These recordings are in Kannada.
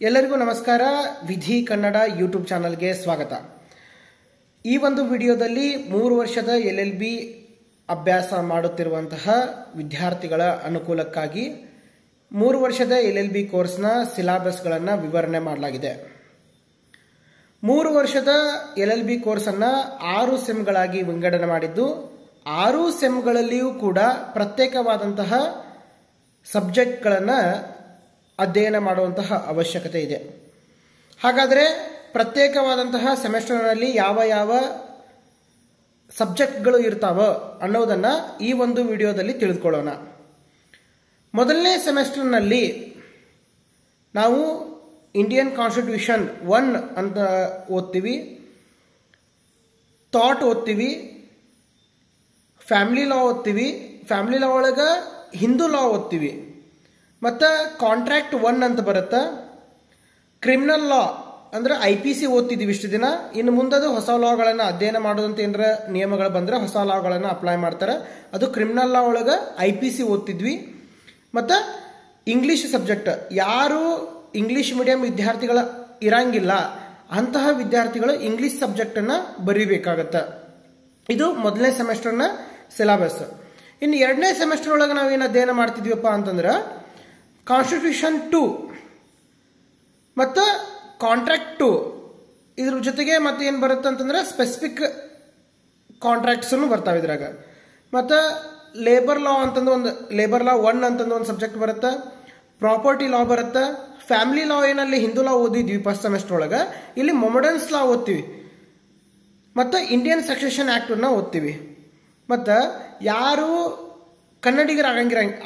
ಎಲ್ಲರಿಗೂ ನಮಸ್ಕಾರ. ವಿಧಿ ಕನ್ನಡ ಯೂಟ್ಯೂಬ್ ಚಾನಲ್ಗೆ ಸ್ವಾಗತ. ಈ ಒಂದು ವಿಡಿಯೋದಲ್ಲಿ 3 ವರ್ಷದ LLB ಅಭ್ಯಾಸ ಮಾಡುತ್ತಿರುವಂತಹ ವಿದ್ಯಾರ್ಥಿಗಳ ಅನುಕೂಲಕ್ಕಾಗಿ 3 ವರ್ಷದ LLB ಕೋರ್ಸ್ನ ಸಿಲೆಬಸ್ಗಳನ್ನು ವಿವರಣೆ ಮಾಡಲಾಗಿದೆ. 3 ವರ್ಷದ LLB ಕೋರ್ಸನ್ನು 6 ಸೆಮ್ಗಳಾಗಿ ವಿಂಗಡಣೆ ಮಾಡಿದ್ದು 6 ಸೆಮ್ಗಳಲ್ಲಿಯೂ ಕೂಡ ಪ್ರತ್ಯೇಕವಾದಂತಹ ಸಬ್ಜೆಕ್ಟ್ಗಳನ್ನು ಅಧ್ಯಯನ ಮಾಡುವಂತಹ ಅವಶ್ಯಕತೆ ಇದೆ. ಹಾಗಾದರೆ ಪ್ರತ್ಯೇಕವಾದಂತಹ ಸೆಮೆಸ್ಟರ್ನಲ್ಲಿ ಯಾವ ಯಾವ ಸಬ್ಜೆಕ್ಟ್ಗಳು ಇರ್ತಾವ ಅನ್ನೋದನ್ನು ಈ ಒಂದು ವಿಡಿಯೋದಲ್ಲಿ ತಿಳಿದುಕೊಳ್ಳೋಣ. ಮೊದಲನೇ ಸೆಮೆಸ್ಟರ್ನಲ್ಲಿ ನಾವು ಇಂಡಿಯನ್ ಕಾನ್ಸ್ಟಿಟ್ಯೂಷನ್ 1 ಅಂತ ಓದ್ತೀವಿ, ಥಾಟ್ ಓದ್ತೀವಿ, ಫ್ಯಾಮಿಲಿ ಲಾ ಓದ್ತೀವಿ, ಫ್ಯಾಮಿಲಿ ಲಾ ಒಳಗೆ ಹಿಂದೂ ಲಾ ಓದ್ತೀವಿ, ಮತ್ತು ಕಾಂಟ್ರಾಕ್ಟ್ 1 ಅಂತ ಬರುತ್ತೆ, ಕ್ರಿಮಿನಲ್ ಲಾ ಅಂದ್ರೆ IPC ಓದ್ತಿದ್ದೀವಿ ಇಷ್ಟು ದಿನ. ಇನ್ನು ಮುಂದದು ಹೊಸ ಲಾಗಳನ್ನು ಅಧ್ಯಯನ ಮಾಡೋದಂತ ಏನಾರ ನಿಯಮಗಳು ಬಂದರೆ ಹೊಸ ಲಾಗಳನ್ನು ಅಪ್ಲೈ ಮಾಡ್ತಾರೆ. ಅದು ಕ್ರಿಮಿನಲ್ ಲಾ ಒಳಗೆ IPC ಓದ್ತಿದ್ವಿ. ಮತ್ತು ಇಂಗ್ಲೀಷ್ ಸಬ್ಜೆಕ್ಟ್, ಯಾರು ಇಂಗ್ಲೀಷ್ ಮೀಡಿಯಂ ವಿದ್ಯಾರ್ಥಿಗಳ ಇರಂಗಿಲ್ಲ ಅಂತಹ ವಿದ್ಯಾರ್ಥಿಗಳು ಇಂಗ್ಲೀಷ್ ಸಬ್ಜೆಕ್ಟನ್ನು ಬರೀಬೇಕಾಗತ್ತೆ. ಇದು ಮೊದಲನೇ ಸೆಮೆಸ್ಟರ್ನ ಸಿಲೆಬಸ್. ಇನ್ನು ಎರಡನೇ ಸೆಮೆಸ್ಟರ್ ಒಳಗೆ ನಾವೇನು ಅಧ್ಯಯನ ಮಾಡ್ತಿದ್ವಿಪ್ಪ ಅಂತಂದ್ರೆ ಕಾನ್ಸ್ಟಿಟ್ಯೂಷನ್ 2 ಮತ್ತು ಕಾಂಟ್ರಾಕ್ಟ್ 2, ಇದ್ರ ಜೊತೆಗೆ ಮತ್ತೆ ಏನು ಬರುತ್ತೆ ಅಂತಂದ್ರೆ ಸ್ಪೆಸಿಫಿಕ್ ಕಾಂಟ್ರಾಕ್ಟ್ಸನ್ನು ಬರ್ತಾವೆ ಇದ್ರಾಗ. ಮತ್ತು ಲೇಬರ್ ಲಾ ಅಂತಂದು ಒಂದು ಲೇಬರ್ ಲಾ 1 ಅಂತಂದು ಒಂದು ಸಬ್ಜೆಕ್ಟ್ ಬರುತ್ತೆ, ಪ್ರಾಪರ್ಟಿ ಲಾ ಬರುತ್ತೆ, ಫ್ಯಾಮಿಲಿ ಲಾ ಏನಲ್ಲಿ ಹಿಂದೂ ಲಾ ಓದಿದ್ವಿ ಫಸ್ಟ್ ಸೆಮೆಸ್ಟರ್ ಒಳಗೆ, ಇಲ್ಲಿ ಮೊಮಡನ್ಸ್ ಲಾ ಓದ್ತೀವಿ, ಮತ್ತು ಇಂಡಿಯನ್ ಸಕ್ಸೆಷನ್ ಆ್ಯಕ್ಟನ್ನು ಓದ್ತೀವಿ. ಮತ್ತು ಯಾರು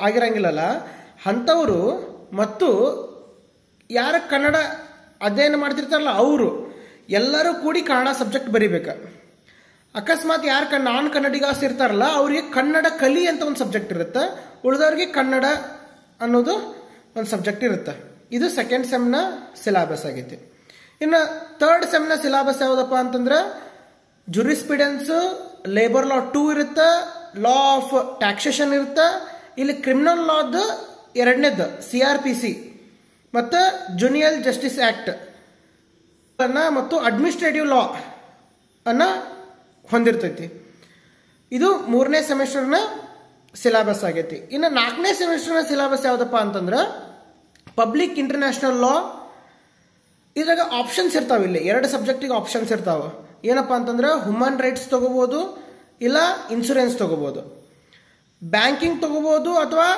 ಆಗಿರಂಗಿಲ್ಲಲ್ಲ ಅಂಥವರು ಮತ್ತು ಯಾರು ಕನ್ನಡ ಅಧ್ಯಯನ ಮಾಡ್ತಿರ್ತಾರಲ್ಲ ಅವರು ಎಲ್ಲರೂ ಕೂಡಿ ಕನ್ನಡ ಸಬ್ಜೆಕ್ಟ್ ಬರೀಬೇಕು. ಅಕಸ್ಮಾತ್ ಯಾರು ನಾನ್ ಕನ್ನಡಿಗಾಸ್ ಇರ್ತಾರಲ್ಲ ಅವರಿಗೆ ಕನ್ನಡ ಕಲಿ ಅಂತ ಒಂದು ಸಬ್ಜೆಕ್ಟ್ ಇರುತ್ತೆ, ಉಳಿದವ್ರಿಗೆ ಕನ್ನಡ ಅನ್ನೋದು ಒಂದು ಸಬ್ಜೆಕ್ಟ್ ಇರುತ್ತೆ. ಇದು ಸೆಕೆಂಡ್ ಸೆಮ್ನ ಸಿಲೆಬಸ್ ಆಗೈತಿ. ಇನ್ನು ಥರ್ಡ್ ಸೆಮ್ನ ಸಿಲೆಬಸ್ ಯಾವುದಪ್ಪ ಅಂತಂದ್ರೆ ಜುರಿಸ್ಪ್ರುಡೆನ್ಸ್, ಲೇಬರ್ ಲಾ 2 ಇರುತ್ತೆ, ಲಾ ಆಫ್ ಟ್ಯಾಕ್ಸೇಷನ್ ಇರುತ್ತೆ, ಇಲ್ಲಿ ಕ್ರಿಮಿನಲ್ ಲಾದ ಎರಡನೇದು CRPC ಮತ್ತು ಜುನಿಯರ್ ಜಸ್ಟಿಸ್ ಆಕ್ಟ್ ಮತ್ತು ಅಡ್ಮಿನಿಸ್ಟ್ರೇಟಿವ್ ಲಾ ಅನ್ನ ಹೊಂದಿರ್ತೈತಿ. ಇದು 3ನೇ ಸೆಮೆಸ್ಟರ್ನ ಸಿಲೆಬಸ್ ಆಗೈತಿ. ಇನ್ನು 4ನೇ ಸೆಮೆಸ್ಟರ್ನ ಸಿಲೆಬಸ್ ಯಾವುದಪ್ಪ ಅಂತಂದ್ರೆ ಪಬ್ಲಿಕ್ ಇಂಟರ್ನ್ಯಾಷನಲ್ ಲಾ. ಇದ್ರಾಗ ಆಪ್ಷನ್ಸ್ ಇರ್ತಾವೆ, ಇಲ್ಲಿ 2 ಸಬ್ಜೆಕ್ಟಿಗೆ ಆಪ್ಷನ್ಸ್ ಇರ್ತಾವೆ. ಏನಪ್ಪ ಅಂತಂದ್ರೆ ಹ್ಯೂಮನ್ ರೈಟ್ಸ್ ತಗೋಬಹುದು, ಇಲ್ಲ ಇನ್ಶೂರೆನ್ಸ್ ತಗೋಬಹುದು, ಬ್ಯಾಂಕಿಂಗ್ ತಗೋಬಹುದು, ಅಥವಾ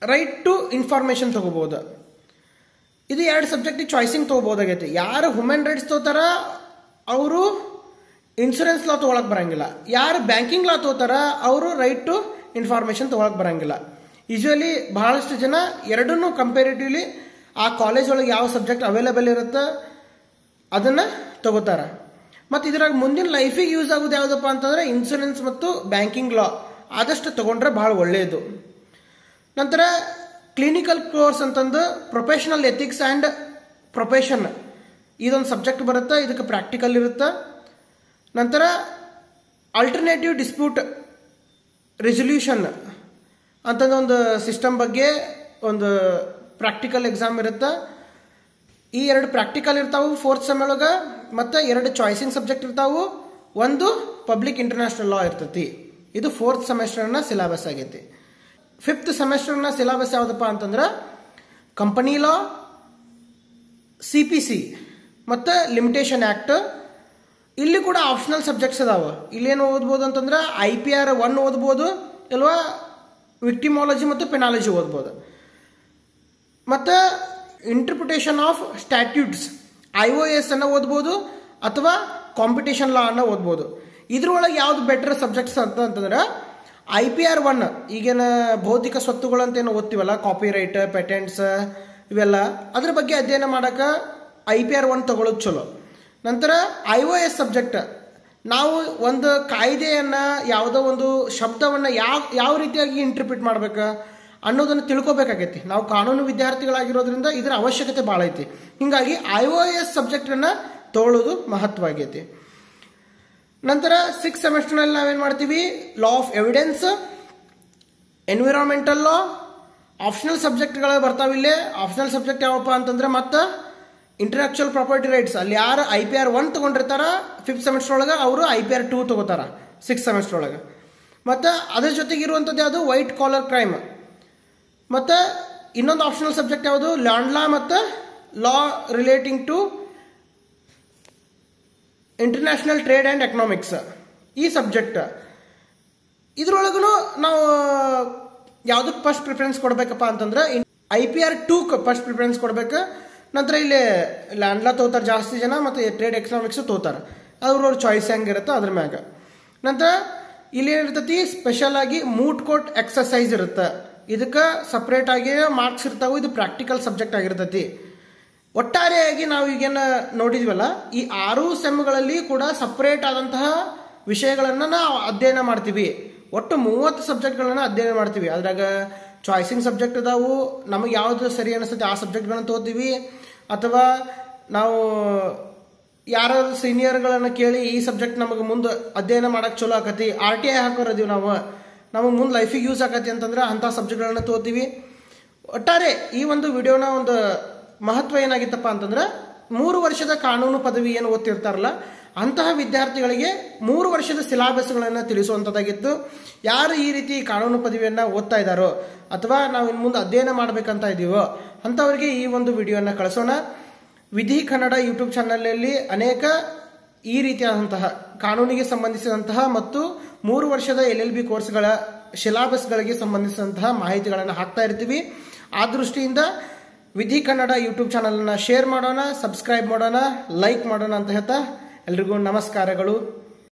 ರೈಟ್ ಟು ಇನ್ಫಾರ್ಮೇಶನ್ ತಗೋಬಹುದು. ಇದು 2 ಸಬ್ಜೆಕ್ಟಿಗೆ ಚಾಯ್ಸಿಂಗ್ ತಗೋಬಹುದಾಗೈತಿ. ಯಾರು ಹ್ಯೂಮನ್ ರೈಟ್ಸ್ ತಗೋತಾರ ಅವರು ಇನ್ಶೂರೆನ್ಸ್ ಲಾ ತಗೊಳಕ್ ಬರಂಗಿಲ್ಲ, ಯಾರು ಬ್ಯಾಂಕಿಂಗ್ ಲಾ ತಗೋತಾರ ಅವರು ರೈಟ್ ಟು ಇನ್ಫಾರ್ಮೇಶನ್ ತಗೊಳಕ್ ಬರಂಗಿಲ್ಲ. ಯೂಶುವಲಿ ಬಹಳಷ್ಟು ಜನ ಎರಡನ್ನೂ ಕಂಪೇರಿಟಿವ್ಲಿ ಆ ಕಾಲೇಜ್ ಒಳಗೆ ಯಾವ ಸಬ್ಜೆಕ್ಟ್ ಅವೈಲೇಬಲ್ ಇರುತ್ತೆ ಅದನ್ನ ತಗೋತಾರ. ಮತ್ತು ಇದ್ರಾಗ ಮುಂದಿನ ಲೈಫಿಗೆ ಯೂಸ್ ಆಗೋದು ಯಾವುದಪ್ಪ ಅಂತಂದ್ರೆ ಇನ್ಶೂರೆನ್ಸ್ ಮತ್ತು ಬ್ಯಾಂಕಿಂಗ್ ಲಾ ಆದಷ್ಟು ತಗೊಂಡ್ರೆ ಬಹಳ ಒಳ್ಳೆಯದು. ನಂತರ ಕ್ಲಿನಿಕಲ್ ಕೋರ್ಸ್ ಅಂತಂದು ಪ್ರೊಫೆಷನಲ್ ಎಥಿಕ್ಸ್ ಆ್ಯಂಡ್ ಪ್ರೊಫೆಷನ್ ಇದೊಂದು ಸಬ್ಜೆಕ್ಟ್ ಬರುತ್ತೆ, ಇದಕ್ಕೆ ಪ್ರಾಕ್ಟಿಕಲ್ ಇರುತ್ತೆ. ನಂತರ ಆಲ್ಟರ್ನೇಟಿವ್ ಡಿಸ್ಪ್ಯೂಟ್ ರೆಸೊಲ್ಯೂಷನ್ ಅಂತಂದು ಒಂದು ಸಿಸ್ಟಮ್ ಬಗ್ಗೆ ಒಂದು ಪ್ರಾಕ್ಟಿಕಲ್ ಎಕ್ಸಾಮ್ ಇರುತ್ತೆ. ಈ 2 ಪ್ರಾಕ್ಟಿಕಲ್ ಇರ್ತಾವು 4th ಸೆಮ್ ಒಳಗೆ, ಮತ್ತು 2 ಚಾಯ್ಸಿಂಗ್ ಸಬ್ಜೆಕ್ಟ್ ಇರ್ತಾವು, ಒಂದು ಪಬ್ಲಿಕ್ ಇಂಟರ್ನ್ಯಾಷನಲ್ ಲಾ ಇರ್ತೈತಿ. ಇದು 4th ಸೆಮೆಸ್ಟರ್ನ ಸಿಲೆಬಸ್ ಆಗೈತಿ. 5th ಸೆಮೆಸ್ಟರ್ನ ಸಿಲೆಬಸ್ ಯಾವುದಪ್ಪ ಅಂತಂದ್ರೆ ಕಂಪನಿ ಲಾ, CPC ಮತ್ತು ಲಿಮಿಟೇಷನ್ ಆ್ಯಕ್ಟ್. ಇಲ್ಲಿ ಕೂಡ ಆಪ್ಷನಲ್ ಸಬ್ಜೆಕ್ಟ್ಸ್ ಅದಾವ. ಇಲ್ಲೇನು ಓದ್ಬೋದು ಅಂತಂದ್ರೆ IPR 1 ಓದ್ಬೋದು, ಇಲ್ವಾ ವಿಕ್ಟಿಮಾಲಜಿ ಮತ್ತು ಪೆನಾಲಜಿ ಓದ್ಬೋದು. ಮತ್ತು ಇಂಟರ್ಪ್ರಿಟೇಷನ್ ಆಫ್ ಸ್ಟ್ಯಾಟ್ಯೂಟ್ಸ್ IOS ಅನ್ನು ಓದ್ಬೋದು, ಅಥವಾ ಕಾಂಪಿಟೇಷನ್ ಲಾ ಅನ್ನು ಓದ್ಬೋದು. ಇದ್ರೊಳಗೆ ಯಾವ್ದು ಬೆಟರ್ ಸಬ್ಜೆಕ್ಟ್ಸ್ ಅಂತಂದ್ರೆ IPR 1 ಈಗೇನು ಭೌತಿಕ ಸ್ವತ್ತುಗಳು ಅಂತ ಏನು ಓದ್ತೀವಲ್ಲ, ಕಾಪಿರೈಟ್, ಪೇಟೆಂಟ್ಸ್ ಇವೆಲ್ಲ, ಅದ್ರ ಬಗ್ಗೆ ಅಧ್ಯಯನ ಮಾಡೋಕೆ IPR 1 ತಗೊಳ್ಳೋದು ಚಲೋ. ನಂತರ IOS ಸಬ್ಜೆಕ್ಟ್, ನಾವು ಒಂದು ಕಾಯ್ದೆಯನ್ನು ಯಾವುದೋ ಒಂದು ಶಬ್ದವನ್ನು ಯಾವ ರೀತಿಯಾಗಿ ಇಂಟರ್ಪ್ರಿಟ್ ಮಾಡ್ಬೇಕು ಅನ್ನೋದನ್ನು ತಿಳ್ಕೊಬೇಕಾಗೈತಿ. ನಾವು ಕಾನೂನು ವಿದ್ಯಾರ್ಥಿಗಳಾಗಿರೋದ್ರಿಂದ ಇದರ ಅವಶ್ಯಕತೆ ಭಾಳ ಐತಿ. ಹೀಗಾಗಿ IOS ಸಬ್ಜೆಕ್ಟನ್ನು ತಗೊಳ್ಳೋದು ಮಹತ್ವ ಆಗೈತಿ. ನಂತರ 6th ಸೆಮೆಸ್ಟರ್ನಲ್ಲಿ ನಾವೇನು ಮಾಡ್ತೀವಿ, law of evidence, environmental law, optional ಸಬ್ಜೆಕ್ಟ್ಗಳು ಬರ್ತಾವಿಲ್ಲೇ. ಆಪ್ಷನಲ್ ಸಬ್ಜೆಕ್ಟ್ ಯಾವಪ್ಪ ಅಂತಂದ್ರೆ ಮತ್ತೆ ಇಂಟೆಲೆಕ್ಚುಯಲ್ ಪ್ರಾಪರ್ಟಿ ರೈಟ್ಸ್. ಅಲ್ಲಿ ಯಾರು IPR 1 ತಗೊಂಡಿರ್ತಾರ 5th ಸೆಮಿಸ್ಟರ್ ಒಳಗೆ ಅವರು IPR 2 ತಗೋತಾರ 6th ಸೆಮಿಸ್ಟರ್ ಒಳಗೆ. ಮತ್ತು ಅದ್ರ ಜೊತೆಗೆ ಇರುವಂಥದ್ದು ಯಾವುದು ವೈಟ್ ಕಾಲರ್ ಕ್ರೈಮ್. ಮತ್ತು ಇನ್ನೊಂದು ಆಪ್ಷನಲ್ ಸಬ್ಜೆಕ್ಟ್ ಯಾವುದು ಲ್ಯಾಂಡ್ ಲಾ ಮತ್ತು law relating to international trade and economics. ಈ ಸಬ್ಜೆಕ್ಟ್ ಇದ್ರೊಳಗೂ ನಾವು ಯಾವುದಕ್ಕೆ ಫಸ್ಟ್ ಪ್ರಿಫರೆನ್ಸ್ ಕೊಡ್ಬೇಕಪ್ಪ ಅಂತಂದ್ರೆ IPR 2 ಫಸ್ಟ್ ಪ್ರಿಫರೆನ್ಸ್ ಕೊಡ್ಬೇಕು. ನಂತರ ಇಲ್ಲಿ ಲ್ಯಾಂಡ್ ಲಾ ತಗೋತಾರೆ ಜಾಸ್ತಿ ಜನ, ಮತ್ತು ಟ್ರೇಡ್ ಎಕನಾಮಿಕ್ಸ್ ತಗೋತಾರೆ. ಅವ್ರವ್ರ ಚಾಯ್ಸ್ ಹೆಂಗಿರುತ್ತೆ ಅದ್ರ ಮ್ಯಾಗ. ನಂತರ ಇಲ್ಲಿ ಏನಿರ್ತೈತಿ ಸ್ಪೆಷಲ್ ಆಗಿ ಮೂಟ್ ಕೋರ್ಟ್ ಎಕ್ಸರ್ಸೈಸ್ ಇರುತ್ತೆ. ಇದಕ್ಕೆ ಸಪ್ರೇಟ್ ಆಗಿ ಮಾರ್ಕ್ಸ್ ಇರ್ತಾವೆ. ಇದು ಪ್ರಾಕ್ಟಿಕಲ್ ಸಬ್ಜೆಕ್ಟ್ ಆಗಿರ್ತೈತಿ. ಒಟ್ಟಾರೆಯಾಗಿ ನಾವು ಈಗೇನು ನೋಡಿದ್ವಲ್ಲ, ಈ 6 ಸೆಮ್ಗಳಲ್ಲಿ ಕೂಡ ಸಪ್ರೇಟ್ ಆದಂತಹ ವಿಷಯಗಳನ್ನು ನಾವು ಅಧ್ಯಯನ ಮಾಡ್ತೀವಿ. ಒಟ್ಟು 30 ಸಬ್ಜೆಕ್ಟ್ಗಳನ್ನು ಅಧ್ಯಯನ ಮಾಡ್ತೀವಿ. ಅದ್ರಾಗ ಚಾಯ್ಸಿಂಗ್ ಸಬ್ಜೆಕ್ಟ್ ಅದಾವು. ನಮಗೆ ಯಾವ್ದು ಸರಿ ಅನಿಸುತ್ತೆ ಆ ಸಬ್ಜೆಕ್ಟ್ಗಳನ್ನು ತಗೋತೀವಿ, ಅಥವಾ ನಾವು ಯಾರಾದ್ರೂ ಸೀನಿಯರ್ಗಳನ್ನು ಕೇಳಿ ಈ ಸಬ್ಜೆಕ್ಟ್ ನಮಗೆ ಮುಂದೆ ಅಧ್ಯಯನ ಮಾಡಕ್ಕೆ ಚಲೋ ಆಕತಿ, RTI ಹಾಕೋರದೀವಿ ನಾವು, ನಮಗೆ ಮುಂದೆ ಲೈಫಿಗೆ ಯೂಸ್ ಆಕತಿ ಅಂತಂದ್ರೆ ಅಂಥ ಸಬ್ಜೆಕ್ಟ್ಗಳನ್ನು ತಗೋತೀವಿ. ಒಟ್ಟಾರೆ ಈ ಒಂದು ವಿಡಿಯೋನ ಒಂದು ಮಹತ್ವ ಏನಾಗಿತ್ತಪ್ಪ ಅಂತಂದ್ರೆ 3 ವರ್ಷದ ಕಾನೂನು ಪದವಿ ಏನು ಓದ್ತಿರ್ತಾರಲ್ಲ ಅಂತಹ ವಿದ್ಯಾರ್ಥಿಗಳಿಗೆ 3 ವರ್ಷದ ಸಿಲಾಬಸ್ಗಳನ್ನು ತಿಳಿಸುವಂಥದ್ದಾಗಿತ್ತು. ಯಾರು ಈ ರೀತಿ ಕಾನೂನು ಪದವಿಯನ್ನು ಓದ್ತಾ ಇದ್ದಾರೋ ಅಥವಾ ನಾವು ಇನ್ನು ಮುಂದೆ ಅಧ್ಯಯನ ಮಾಡಬೇಕಂತ ಇದ್ದೀವೋ ಅಂಥವ್ರಿಗೆ ಈ ಒಂದು ವಿಡಿಯೋನ ಕಳಿಸೋಣ. ವಿಧಿ ಕನ್ನಡ ಯೂಟ್ಯೂಬ್ ಚಾನಲಲ್ಲಿ ಅನೇಕ ಈ ರೀತಿಯಾದಂತಹ ಕಾನೂನಿಗೆ ಸಂಬಂಧಿಸಿದಂತಹ ಮತ್ತು 3 ವರ್ಷದ LLB ಕೋರ್ಸ್ಗಳ ಸಿಲಾಬಸ್ಗಳಿಗೆ ಸಂಬಂಧಿಸಿದಂತಹ ಮಾಹಿತಿಗಳನ್ನು ಹಾಕ್ತಾ ಇರ್ತೀವಿ. ಆ ದೃಷ್ಟಿಯಿಂದ ವಿಧಿ ಕನ್ನಡ ಯೂಟ್ಯೂಬ್ ಚಾನಲನ್ನು ಶೇರ್ ಮಾಡೋಣ, ಸಬ್ಸ್ಕ್ರೈಬ್ ಮಾಡೋಣ, ಲೈಕ್ ಮಾಡೋಣ ಅಂತ ಹೇಳ್ತಾ ಎಲ್ರಿಗೂ ನಮಸ್ಕಾರಗಳು.